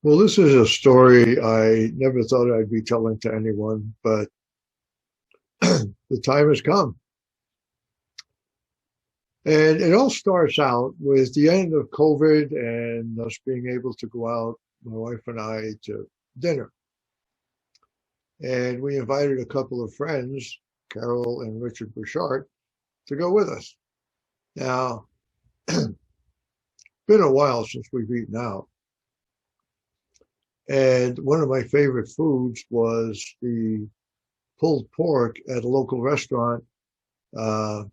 Well, this is a story I never thought I'd be telling to anyone, but the time has come. And it all starts out with the end of COVID and us being able to go out, my wife and I, to dinner. And we invited a couple of friends, Carol and Richard Bouchard, to go with us. Now, been a while since we've eaten out. And one of my favorite foods was the pulled pork at a local restaurant uh,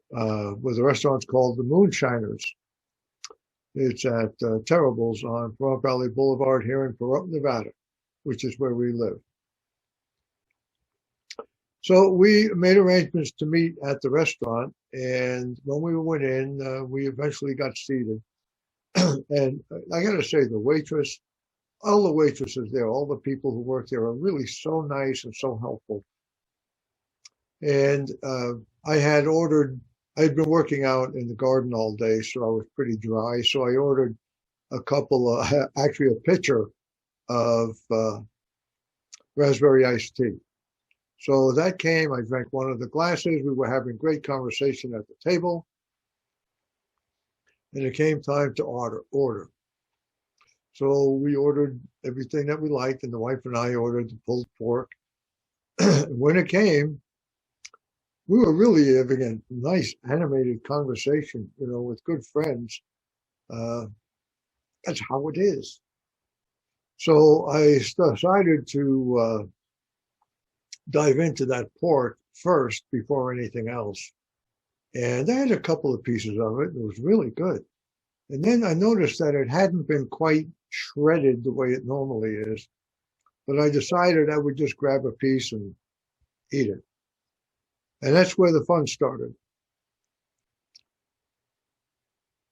where the restaurant's called the Moonshiners. It's at Terrible's on Pahrump Valley Boulevard here in Pahrump, Nevada, which is where we live. So we made arrangements to meet at the restaurant, and when we went in, we eventually got seated. And I got to say, all the waitresses there, all the people who work there are really so nice and so helpful. And I'd been working out in the garden all day, so I was pretty dry. So I ordered actually a pitcher of raspberry iced tea. So that came, I drank one of the glasses. We were having great conversation at the table. And it came time to order. So we ordered everything that we liked, and the wife and I ordered the pulled pork. When it came, we were really having a nice animated conversation, with good friends. Uh, that's how it is. So I decided to dive into that pork first before anything else. And I had a couple of pieces of it. It was really good. And then I noticed that it hadn't been quite shredded the way it normally is. But I decided I would just grab a piece and eat it. And that's where the fun started.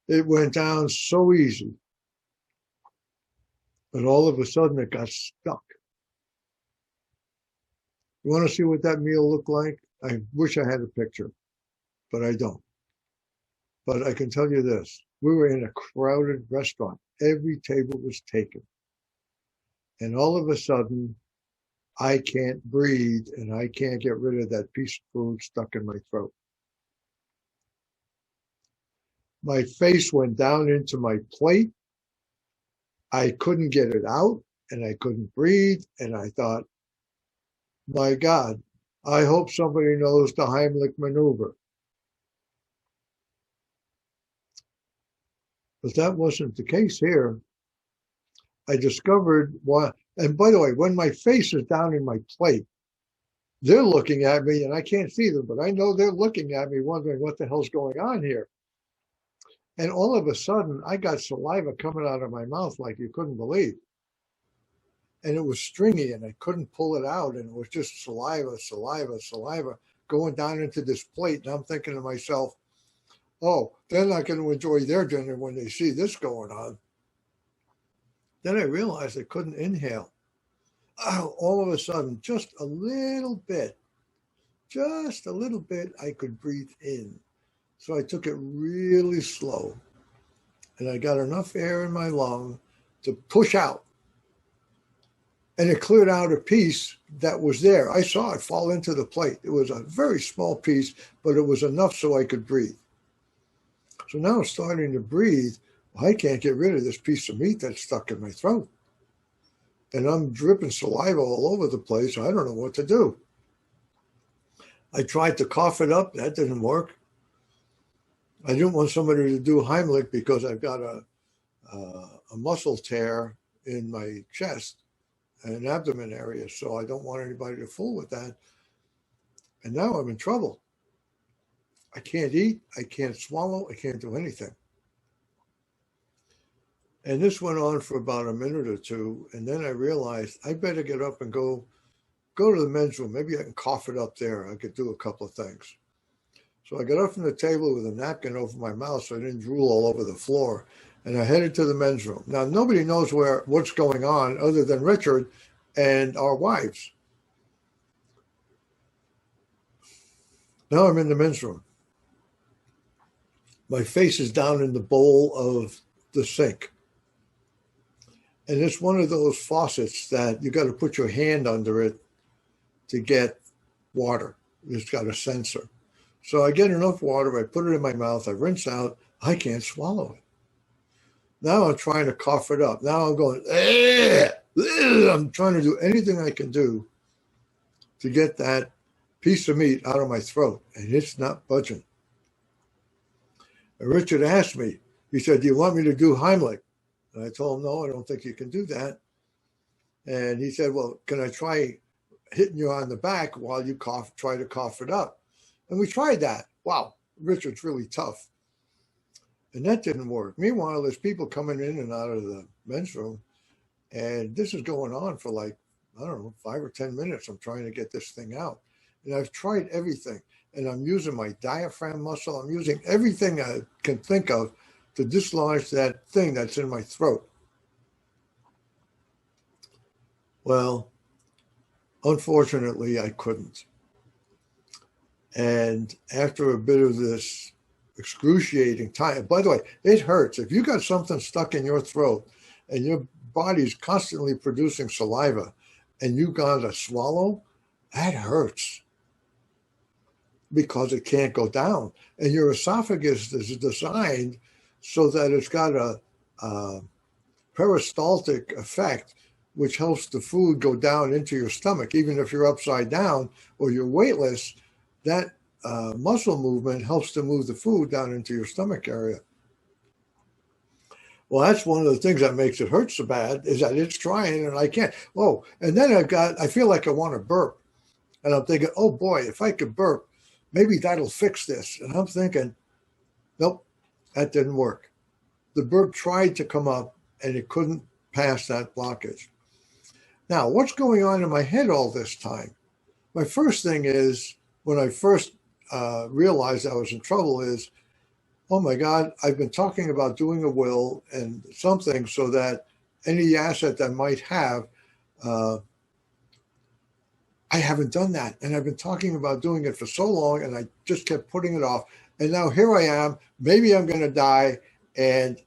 It went down so easy. But all of a sudden it got stuck. You want to see what that meal looked like? I wish I had a picture, but I don't. But I can tell you this. We were in a crowded restaurant. Every table was taken. And all of a sudden, I can't breathe and I can't get rid of that piece of food stuck in my throat. My face went down into my plate. I couldn't get it out and I couldn't breathe. And I thought, my God, I hope somebody knows the Heimlich maneuver. But that wasn't the case here. I discovered why. And by the way, when my face is down in my plate, they're looking at me and I can't see them, but I know they're looking at me wondering what the hell's going on here. And all of a sudden, I got saliva coming out of my mouth like you couldn't believe. And it was stringy and I couldn't pull it out. And it was just saliva, saliva, saliva going down into this plate. And I'm thinking to myself, oh, they're not going to enjoy their dinner when they see this going on. Then I realized I couldn't inhale. Oh, all of a sudden, just a little bit, I could breathe in. So I took it really slow. And I got enough air in my lung to push out. And it cleared out a piece that was there. I saw it fall into the plate. It was a very small piece, but it was enough so I could breathe. So now I'm starting to breathe. I can't get rid of this piece of meat that's stuck in my throat. And I'm dripping saliva all over the place. I don't know what to do. I tried to cough it up. That didn't work. I didn't want somebody to do Heimlich because I've got a muscle tear in my chest and abdomen area. So I don't want anybody to fool with that. And now I'm in trouble. I can't eat. I can't swallow. I can't do anything. And this went on for about a minute or two. And then I realized I better get up and go to the men's room. Maybe I can cough it up there. I could do a couple of things. So I got up from the table with a napkin over my mouth so I didn't drool all over the floor. And I headed to the men's room. Now, nobody knows what's going on other than Richard and our wives. Now I'm in the men's room. My face is down in the bowl of the sink. And it's one of those faucets that you got to put your hand under it to get water. It's got a sensor. So I get enough water, I put it in my mouth, I rinse out, I can't swallow it. Now I'm trying to cough it up. Now I'm going, I'm trying to do anything I can do to get that piece of meat out of my throat, and it's not budging. And Richard asked me, he said, do you want me to do Heimlich? And I told him, no, I don't think you can do that. And he said, well, can I try hitting you on the back while you try to cough it up? And we tried that. Wow, Richard's really tough. And that didn't work. Meanwhile, there's people coming in and out of the men's room, and this is going on for like, I don't know, 5 or 10 minutes. I'm trying to get this thing out. And I've tried everything. And I'm using my diaphragm muscle. I'm using everything I can think of to dislodge that thing that's in my throat. Well, unfortunately, I couldn't. And after a bit of this excruciating time, by the way, it hurts. If you got something stuck in your throat and your body's constantly producing saliva and you got to swallow, that hurts because it can't go down. And your esophagus is designed so that it's got a peristaltic effect, which helps the food go down into your stomach. Even if you're upside down or you're weightless, that muscle movement helps to move the food down into your stomach area. Well, that's one of the things that makes it hurt so bad, is that it's trying and I can't. Oh, and then I feel like I want to burp. And I'm thinking, oh boy, if I could burp, maybe that'll fix this. And I'm thinking, nope, that didn't work. The burp tried to come up and it couldn't pass that blockage. Now, what's going on in my head all this time? My first thing is, when I first realized I was in trouble, is, oh my God, I've been talking about doing a will and something so that any asset I might have, I haven't done that. And I've been talking about doing it for so long and I just kept putting it off. And now here I am, maybe I'm going to die and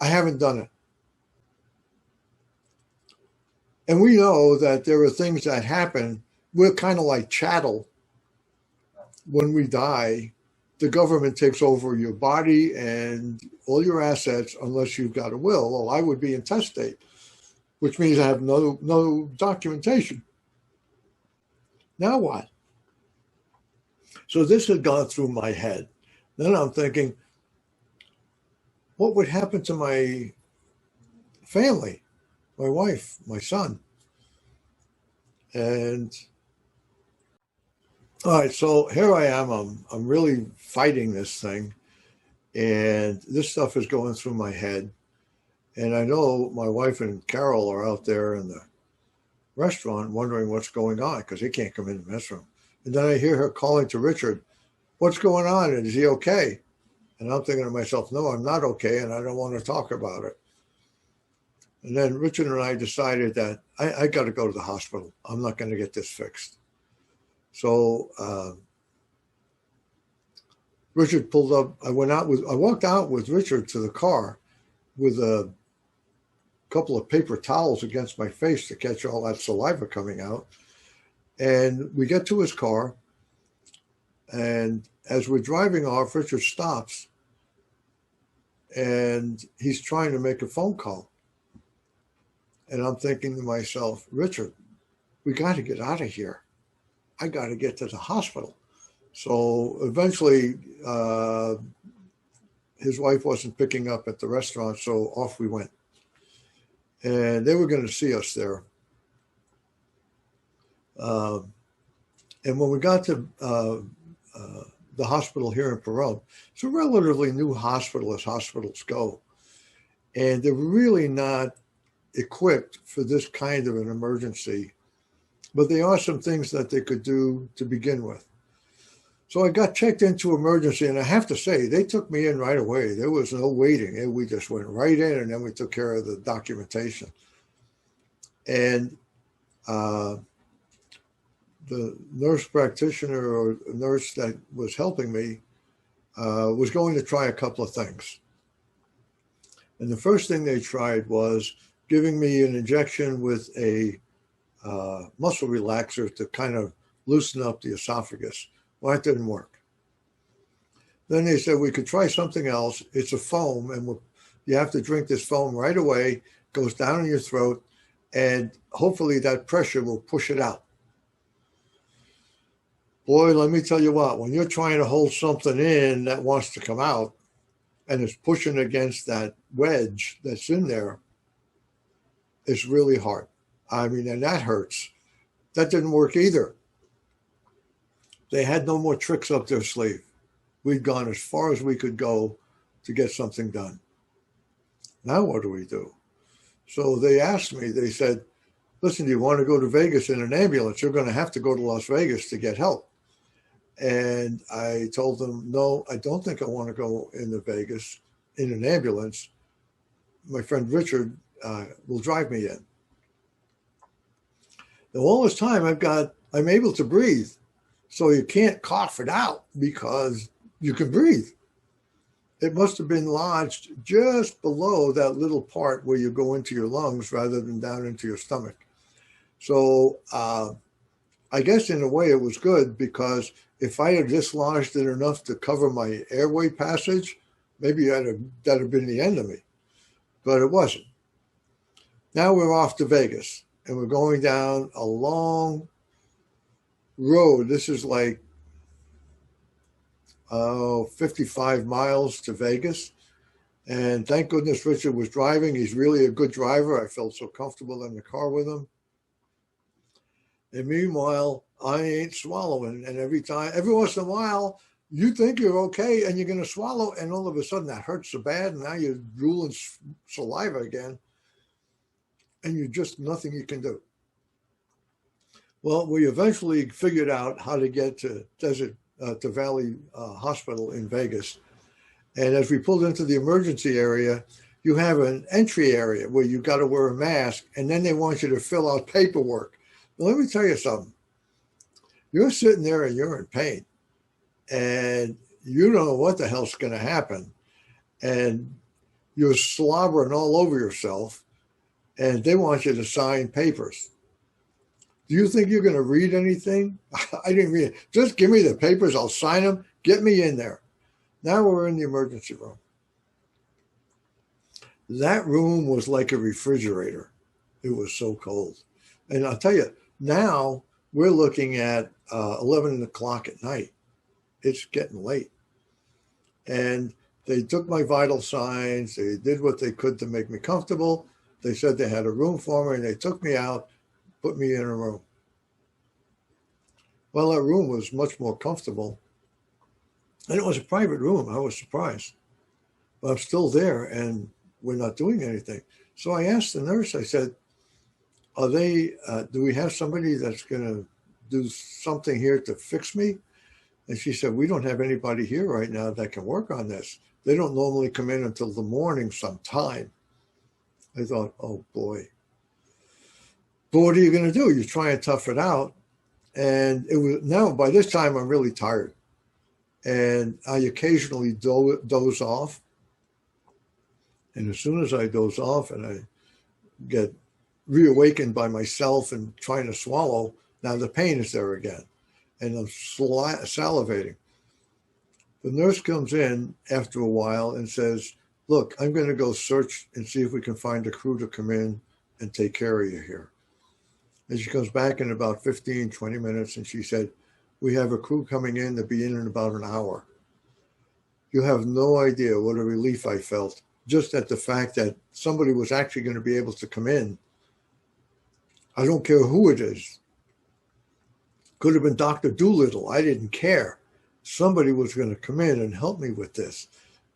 I haven't done it. And we know that there are things that happen. We're kind of like chattel. When we die, the government takes over your body and all your assets unless you've got a will. Well, I would be intestate, which means I have no documentation. Now what? So this had gone through my head. Then I'm thinking, what would happen to my family, my wife, my son? And all right, so here I am. I'm really fighting this thing, and this stuff is going through my head. And I know my wife and Carol are out there in the restaurant wondering what's going on because they can't come in the mess room. And then I hear her calling to Richard, what's going on? And is he okay? And I'm thinking to myself, no, I'm not okay, and I don't want to talk about it. And then Richard and I decided that I got to go to the hospital. I'm not going to get this fixed. So Richard pulled up. I walked out with Richard to the car with a couple of paper towels against my face to catch all that saliva coming out. And we get to his car. And as we're driving off, Richard stops and he's trying to make a phone call. And I'm thinking to myself, Richard, we got to get out of here. I got to get to the hospital. So eventually, his wife wasn't picking up at the restaurant, so off we went. And they were going to see us there. And when we got to the hospital here in Perone, it's a relatively new hospital as hospitals go. And they're really not equipped for this kind of an emergency, but there are some things that they could do to begin with. So I got checked into emergency, and I have to say, they took me in right away. There was no waiting. We just went right in, and then we took care of the documentation. And the nurse practitioner or nurse that was helping me was going to try a couple of things. And the first thing they tried was giving me an injection with a muscle relaxer to kind of loosen up the esophagus. Well, that didn't work. Then they said we could try something else. It's a foam, and you have to drink this foam right away. Goes down in your throat, and hopefully that pressure will push it out. Boy, let me tell you what, when you're trying to hold something in that wants to come out and it's pushing against that wedge that's in there, it's really hard. I mean, and that hurts. That didn't work either. They had no more tricks up their sleeve. We'd gone as far as we could go to get something done. Now what do we do? So they asked me, they said, listen, do you want to go to Vegas in an ambulance? You're going to have to go to Las Vegas to get help. And I told them, no, I don't think I want to go into Vegas in an ambulance. My friend Richard will drive me in. Now, all this time I'm able to breathe. So you can't cough it out because you can breathe. It must have been lodged just below that little part where you go into your lungs rather than down into your stomach. So I guess in a way it was good, because if I had dislodged it enough to cover my airway passage, maybe that'd have been the end of me. But it wasn't. Now we're off to Vegas, and we're going down a long road. This is like 55 miles to Vegas. And thank goodness Richard was driving. He's really a good driver. I felt so comfortable in the car with him. And meanwhile, I ain't swallowing. And every once in a while, you think you're okay and you're going to swallow. And all of a sudden that hurts so bad. And now you're drooling saliva again. And you're just nothing you can do. Well, we eventually figured out how to get to Valley Hospital in Vegas. And as we pulled into the emergency area, you have an entry area where you got to wear a mask. And then they want you to fill out paperwork. Now, let me tell you something. You're sitting there and you're in pain, and you don't know what the hell's going to happen, and you're slobbering all over yourself, and they want you to sign papers. Do you think you're going to read anything? I didn't read it. Just give me the papers. I'll sign them. Get me in there. Now we're in the emergency room. That room was like a refrigerator. It was so cold. And I'll tell you, now we're looking at 11 o'clock at night. It's getting late. And they took my vital signs. They did what they could to make me comfortable. They said they had a room for me, and they took me out, put me in a room. Well, that room was much more comfortable. And it was a private room. I was surprised. But I'm still there, and we're not doing anything. So I asked the nurse, I said, do we have somebody that's going to do something here to fix me? And she said, we don't have anybody here right now that can work on this. They don't normally come in until the morning sometime. I thought, oh boy. But what are you going to do? You try and tough it out. And it was now, by this time, I'm really tired. And I occasionally doze off. And as soon as I doze off and I get reawakened by myself and trying to swallow, now the pain is there again. And I'm salivating. The nurse comes in after a while and says, look, I'm going to go search and see if we can find a crew to come in and take care of you here. And she comes back in about 15, 20 minutes, and she said, we have a crew coming in to be in about an hour. You have no idea what a relief I felt just at the fact that somebody was actually going to be able to come in. I don't care who it is. Could have been Dr. Doolittle. I didn't care. Somebody was going to come in and help me with this,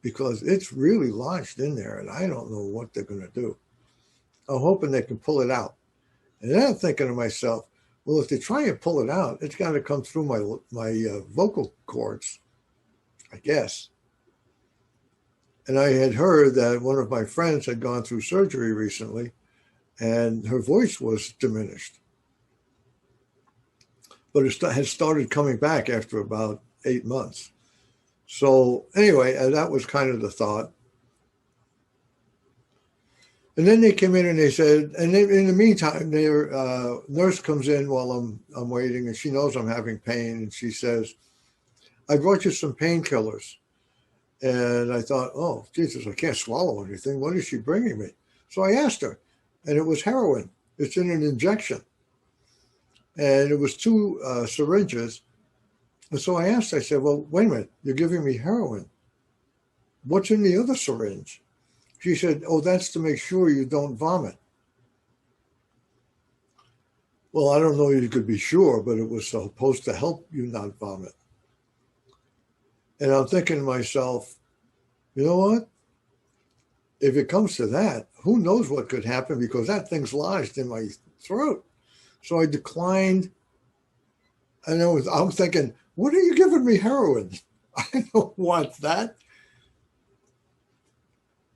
because it's really lodged in there, and I don't know what they're going to do. I'm hoping they can pull it out. And then I'm thinking to myself, well, if they try and pull it out, it's got to come through my vocal cords, I guess. And I had heard that one of my friends had gone through surgery recently, and her voice was diminished. But it had started coming back after about 8 months. So anyway, that was kind of the thought. And then they came in and they said, and they, in the meantime, their nurse comes in while I'm waiting, and she knows I'm having pain, and she says, "I brought you some painkillers." And I thought, "Oh, Jesus, I can't swallow anything. What is she bringing me?" So I asked her, and it was heroin. It's in an injection, and it was two syringes. And so I asked, I said, "Well, wait a minute, you're giving me heroin. What's in the other syringe?" She said, "Oh, that's to make sure you don't vomit." Well, I don't know you could be sure, but it was supposed to help you not vomit. And I'm thinking to myself, you know what? If it comes to that, who knows what could happen, because that thing's lodged in my throat. So I declined. And I'm thinking, what are you giving me heroin? I don't want that.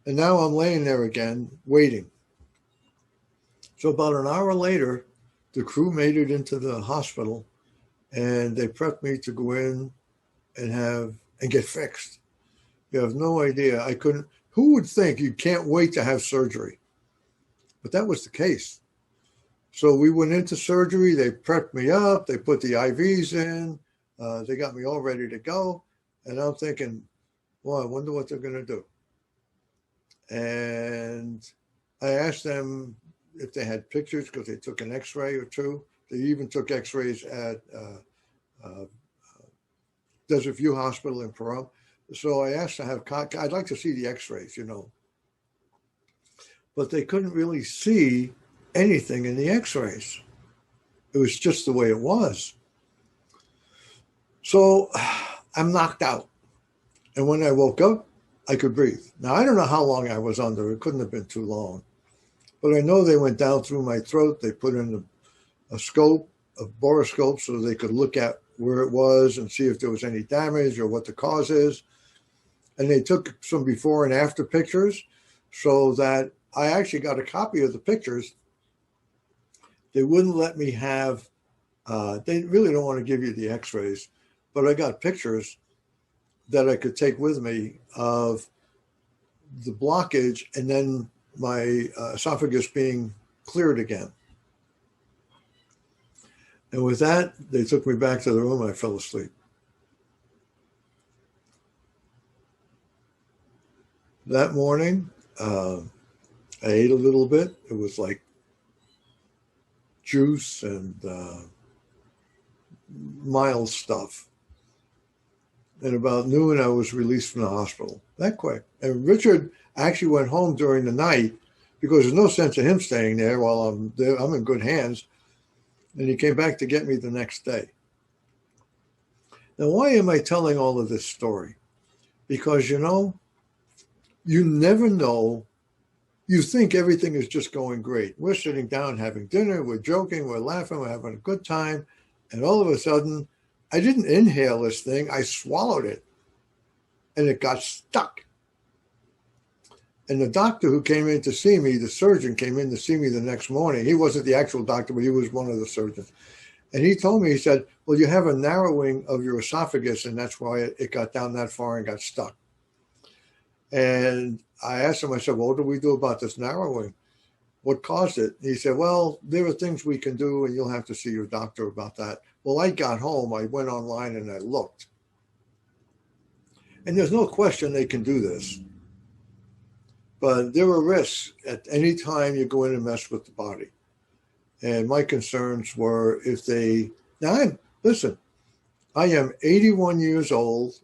And now I'm laying there again, waiting. So about an hour later, the crew made it into the hospital, and they prepped me to go in and get fixed. You have no idea. I couldn't. Who would think you can't wait to have surgery? But that was the case. So we went into surgery. They prepped me up. They put the IVs in. They got me all ready to go. And I'm thinking, well, I wonder what they're going to do. And I asked them if they had pictures, because they took an x-ray or two. They even took x-rays at Desert View Hospital in Pahrump. So I asked to have, I'd like to see the x-rays, But they couldn't really see anything in the x-rays. It was just the way it was. So I'm knocked out. And when I woke up, I could breathe. Now, I don't know how long I was under. It couldn't have been too long. But I know they went down through my throat. They put in a scope, a borescope, so they could look at where it was and see if there was any damage or what the cause is. And they took some before and after pictures, so that I actually got a copy of the pictures. They wouldn't let me have, they really don't want to give you the x-rays, but I got pictures that I could take with me of the blockage and then my esophagus being cleared again. And with that, they took me back to the room. I fell asleep. That morning, I ate a little bit. It was like juice and mild stuff. And about noon, I was released from the hospital. That quick. And Richard actually went home during the night, because there's no sense of him staying there while I'm there. I'm in good hands. And he came back to get me the next day. Now, why am I telling all of this story? Because, you never know. You think everything is just going great. We're sitting down having dinner. We're joking. We're laughing. We're having a good time. And all of a sudden, I didn't inhale this thing. I swallowed it. And it got stuck. And the doctor who came in to see me, the surgeon came in to see me the next morning. He wasn't the actual doctor, but he was one of the surgeons. And he told me, he said, well, you have a narrowing of your esophagus, and that's why it got down that far and got stuck. And I asked him, I said, well, what do we do about this narrowing? What caused it? He said, well, there are things we can do, and you'll have to see your doctor about that. Well, I got home, I went online and I looked. And there's no question they can do this. But there are risks at any time you go in and mess with the body. And my concerns were listen, I am 81 years old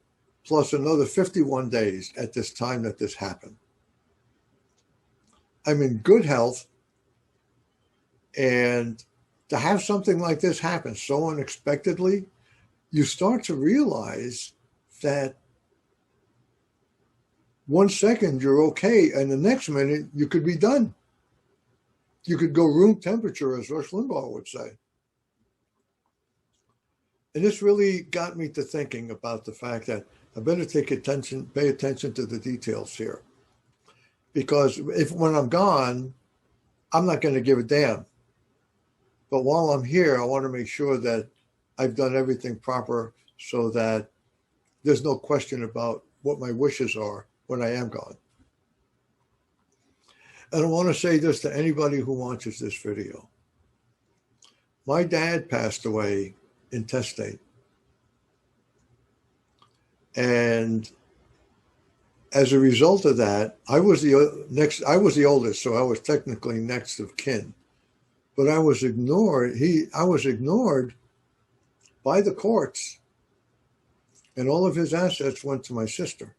plus another 51 days at this time that this happened. I'm in good health, and to have something like this happen so unexpectedly, you start to realize that 1 second you're okay, and the next minute you could be done. You could go room temperature, as Rush Limbaugh would say. And this really got me to thinking about the fact that I better pay attention to the details here. Because when I'm gone, I'm not going to give a damn. But while I'm here, I want to make sure that I've done everything proper so that there's no question about what my wishes are when I am gone. And I want to say this to anybody who watches this video. My dad passed away intestate. And as a result of that, I was the oldest, so I was technically next of kin. But I was ignored. I was ignored by the courts, and all of his assets went to my sister.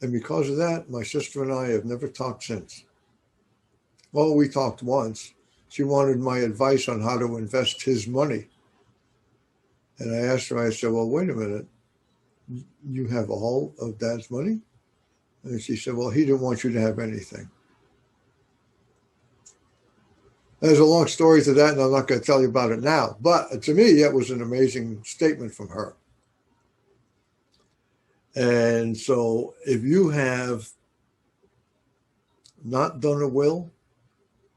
And because of that, my sister and I have never talked since. Well, we talked once. She wanted my advice on how to invest his money. And I asked her, I said, well, wait a minute. You have all of Dad's money? And she said, well, he didn't want you to have anything. There's a long story to that, and I'm not going to tell you about it now. But to me, that was an amazing statement from her. And so if you have not done a will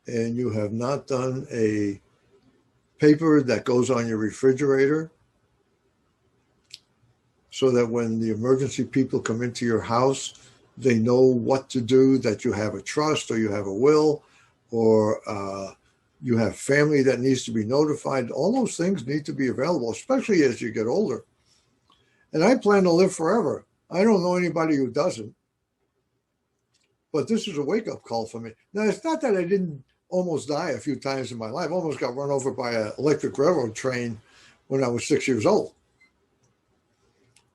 and you have not done a paper that goes on your refrigerator so that when the emergency people come into your house, they know what to do, that you have a trust or you have a will or you have family that needs to be notified, all those things need to be available, especially as you get older. And I plan to live forever. I don't know anybody who doesn't. But this is a wake-up call for me. Now, it's not that I didn't almost die a few times in my life. I almost got run over by an electric railroad train when I was 6 years old.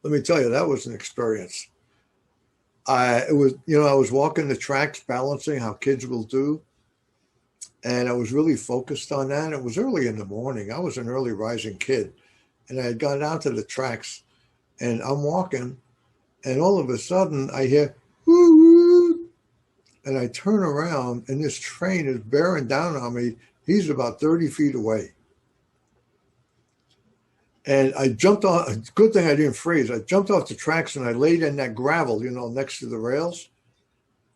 Let me tell you, that was an experience. I was walking the tracks, balancing how kids will do. And I was really focused on that. It was early in the morning. I was an early rising kid. And I had gone out to the tracks and I'm walking. And all of a sudden I hear, woo, and I turn around and this train is bearing down on me. He's about 30 feet away. And I jumped off. Good thing I didn't freeze. I jumped off the tracks and I laid in that gravel, next to the rails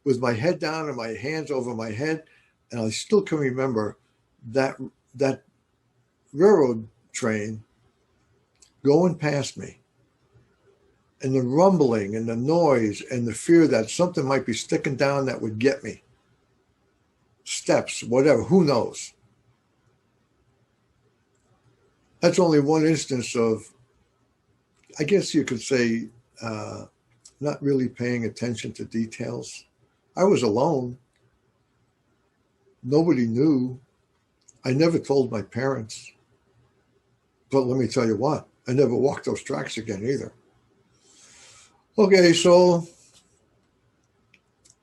with my head down and my hands over my head. And I still can remember that railroad train going past me. And the rumbling and the noise and the fear that something might be sticking down that would get me. Steps, whatever, who knows? That's only one instance of, I guess you could say, not really paying attention to details. I was alone. Nobody knew. I never told my parents. But let me tell you what, I never walked those tracks again either. Okay, so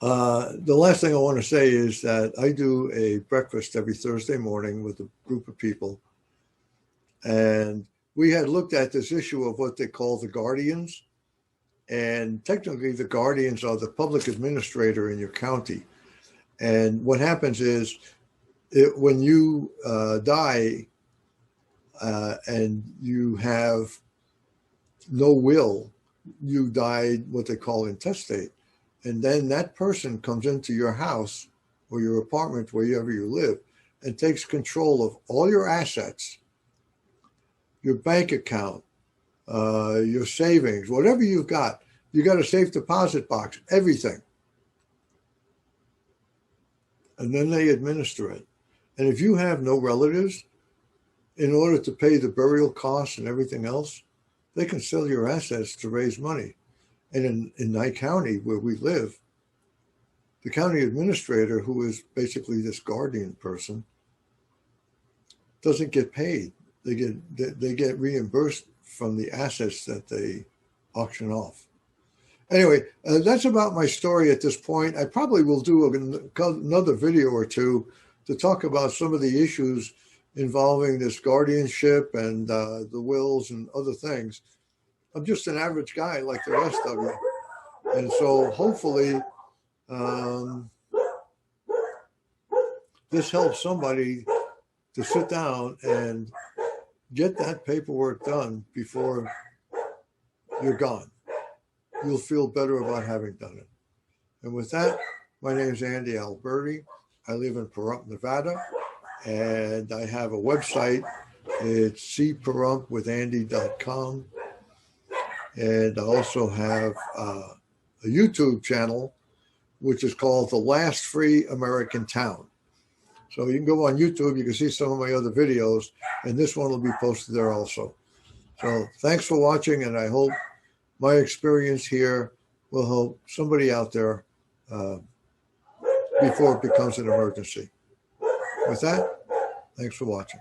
the last thing I want to say is that I do a breakfast every Thursday morning with a group of people. And we had looked at this issue of what they call the guardians. And technically, the guardians are the public administrator in your county. And what happens is when you die and you have no will, you died what they call intestate. And then that person comes into your house or your apartment, wherever you live, and takes control of all your assets, your bank account, your savings, whatever you've got. You got a safe deposit box, everything. And then they administer it. And if you have no relatives, in order to pay the burial costs and everything else, they can sell your assets to raise money. And in Nye County, where we live, the county administrator, who is basically this guardian person, doesn't get paid. They get reimbursed from the assets that they auction off. Anyway, that's about my story at this point. I probably will do another video or two to talk about some of the issues involving this guardianship and the wills and other things. I'm just an average guy like the rest of you. And so hopefully this helps somebody to sit down and get that paperwork done before you're gone. You'll feel better about having done it. And with that, my name is Andy Alberti. I live in Pahrump, Nevada, and I have a website. It's cparumpwithandy.com. And I also have a YouTube channel which is called The Last Free American Town. So you can go on YouTube, you can see some of my other videos, and this one will be posted there also. So thanks for watching, and I hope my experience here will help somebody out there before it becomes an emergency. With that, thanks for watching.